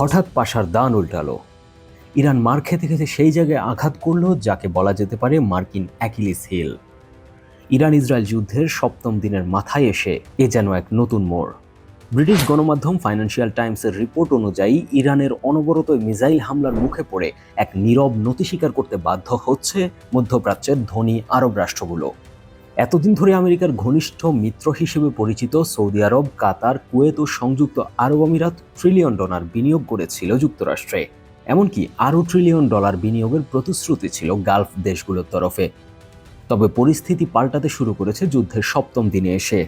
হঠাৎ পাশার দান উল্টালো। ইরান মার খেতে খেতে সেই জায়গায় আঘাত করল যাকে বলা যেতে পারে মার্কিন অ্যাকিলিস হিল। ইরান ইসরায়েল যুদ্ধের সপ্তম দিনের মাথায় এসে এ যেন এক নতুন মোড়। ব্রিটিশ গণমাধ্যম ফাইন্যান্সিয়াল টাইমসের রিপোর্ট অনুযায়ী ইরানের অনবরত মিসাইল হামলার মুখে পড়ে এক নীরব নতি স্বীকার করতে বাধ্য হচ্ছে মধ্যপ্রাচ্যের ধনী আরব রাষ্ট্রগুলো। এতদিন ধরে আমেরিকার ঘনিষ্ঠ মিত্র হিসেবে পরিচিত সৌদি আরব, কাতার, কুয়েত ও সংযুক্ত আরব আমিরাত ট্রিলিয়ন ডলার বিনিয়োগ করেছিল যুক্তরাষ্ট্রে। এমনকি আরও ট্রিলিয়ন ডলার বিনিয়োগের প্রতিশ্রুতি ছিল গালফ দেশগুলোর তরফে। তবে পরিস্থিতি পাল্টাতে শুরু করেছে যুদ্ধের সপ্তম দিনে এসে।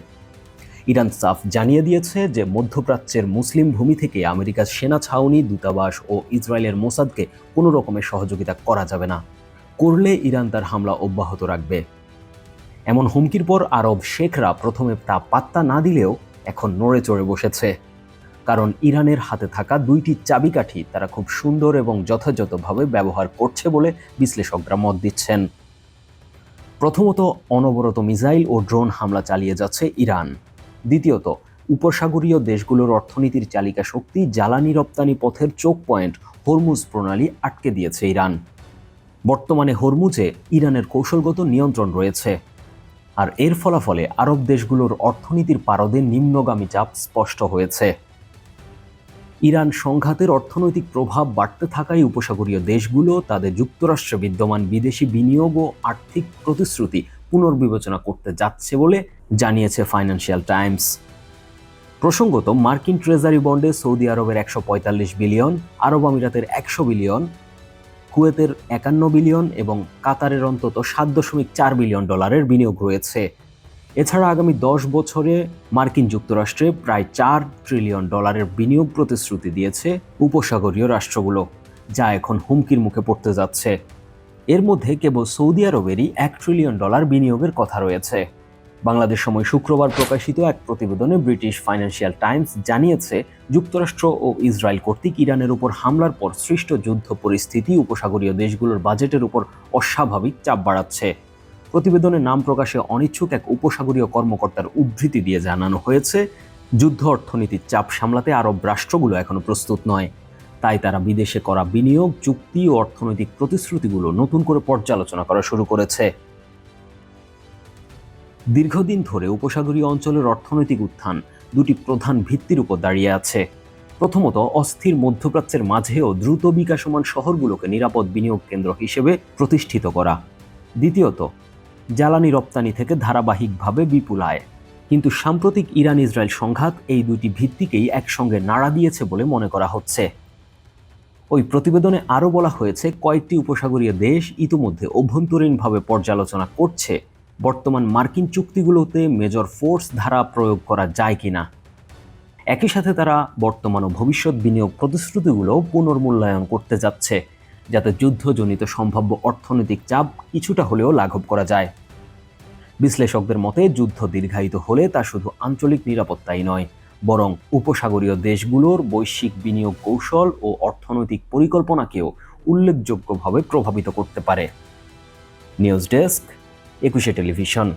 ইরান সাফ জানিয়ে দিয়েছে যে মধ্যপ্রাচ্যের মুসলিম ভূমি থেকে আমেরিকার সেনা ছাউনি, দূতাবাস ও ইসরায়েলের মোসাদকে কোনো রকমের সহযোগিতা করা যাবে না। করলে ইরান তার হামলা অব্যাহত রাখবে। এমন হুমকির পর আরব শেখরা প্রথমে তা পাত্তা না দিলেও এখন নড়ে চড়ে বসেছে। কারণ ইরানের হাতে থাকা দুইটি চাবিকাঠি তারা খুব সুন্দর এবং যথাযথভাবে ব্যবহার করছে বলে বিশ্লেষকরা মত দিচ্ছেন। প্রথমত, অনবরত মিসাইল ও ড্রোন হামলা চালিয়ে যাচ্ছে ইরান। দ্বিতীয়ত, উপসাগরীয় দেশগুলোর অর্থনীতির চালিকা শক্তি, জ্বালানি রপ্তানি পথের চোখ পয়েন্ট হরমুজ প্রণালী আটকে দিয়েছে ইরান। বর্তমানে হরমুজে ইরানের কৌশলগত নিয়ন্ত্রণ রয়েছে। আর এর ফলাফলে আরব দেশগুলোর অর্থনীতির পারদে নিম্নগামী চাপ স্পষ্ট হয়েছে। ইরান সংঘাতের অর্থনৈতিক প্রভাব বাড়তে থাকায় উপসাগরীয় দেশগুলো তাদের যুক্তরাষ্ট্রে বিদ্যমান বিদেশি বিনিয়োগ ও আর্থিক প্রতিশ্রুতি পুনর্বিবেচনা করতে যাচ্ছে বলে জানিয়েছে ফাইন্যান্সিয়াল টাইমস। প্রসঙ্গত, মার্কিন ট্রেজারি বন্ডে সৌদি আরবের 145 বিলিয়ন, আরব আমিরাতের 100 বিলিয়ন, কুয়েতের 51 বিলিয়ন এবং কাতারের অন্তত 7.4 বিলিয়ন ডলারের বিনিয়োগ রয়েছে। এছাড়া আগামী 10 বছরে মার্কিন যুক্তরাষ্ট্রে প্রায় 4 ট্রিলিয়ন ডলারের বিনিয়োগ প্রতিশ্রুতি দিয়েছে উপসাগরীয় রাষ্ট্রগুলো, যা এখন হুমকির মুখে পড়তে যাচ্ছে। এর মধ্যে কেবল সৌদি আরবেরই 1 ট্রিলিয়ন ডলার বিনিয়োগের কথা রয়েছে। বাংলাদেশ সময় শুক্রবার প্রকাশিত এক প্রতিবেদনে ব্রিটিশ ফাইন্যান্সিয়াল টাইমস জানিয়েছে, যুক্তরাষ্ট্র ও ইসরায়েল কর্তৃক ইরানের উপর হামলার পর সৃষ্ট যুদ্ধ পরিস্থিতি উপসাগরীয় দেশগুলোর বাজেটের উপর অস্বাভাবিক চাপ বাড়াচ্ছে। প্রতিবেদনে নাম প্রকাশে অনিচ্ছুক এক উপসাগরীয় কর্মকর্তার উদ্ধৃতি দিয়ে জানানো হয়েছে, যুদ্ধ অর্থনীতির চাপ সামলাতে আরব রাষ্ট্রগুলো এখনো প্রস্তুত নয়। তাই তারা বিদেশে করা বিনিয়োগ, চুক্তি ও অর্থনৈতিক প্রতিশ্রুতিগুলো নতুন করে পর্যালোচনা করা শুরু করেছে। দীর্ঘদিন ধরে উপসাগরীয় অঞ্চলের অর্থনৈতিক উত্থান দুটি প্রধান ভিত্তির উপর দাঁড়িয়ে আছে। প্রথমত, অস্থির মধ্যপ্রাচ্যের মাঝেও দ্রুত বিকাশমান শহরগুলোকে নিরাপদ বিনিয়োগ কেন্দ্র হিসেবে প্রতিষ্ঠিত করা। দ্বিতীয়ত, জ্বালানি রপ্তানি থেকে ধারাবাহিকভাবে বিপুল আয়। কিন্তু সাম্প্রতিক ইরান ইসরায়েল সংঘাত এই দুটি ভিত্তিকেই একসঙ্গে নাড়া দিয়েছে বলে মনে করা হচ্ছে। ওই প্রতিবেদনে আরও বলা হয়েছে, কয়েকটি উপসাগরীয় দেশ ইতিমধ্যে অভ্যন্তরীণভাবে পর্যালোচনা করছে বর্তমান মার্কিন চুক্তিগুলোতে মেজর ফোর্স ধারা প্রয়োগ করা যায় কিনা। একই সাথে তারা বর্তমান ও ভবিষ্যৎ বিনিয়োগ প্রতিশ্রুতিগুলো পুনর্মূল্যায়ন করতে যাচ্ছে, যাতে যুদ্ধজনিত সম্ভাব্য অর্থনৈতিক চাপ কিছুটা হলেও লাঘব করা যায়। বিশ্লেষকদের মতে, যুদ্ধ দীর্ঘায়িত হলে তা শুধু আঞ্চলিক নিরাপত্তাই নয়, বরং উপসাগরীয় দেশগুলোর বৈশ্বিক বিনিয়োগ কৌশল ও অর্থনৈতিক পরিকল্পনাকেও উল্লেখযোগ্যভাবে প্রভাবিত করতে পারে। News desk, 21 television.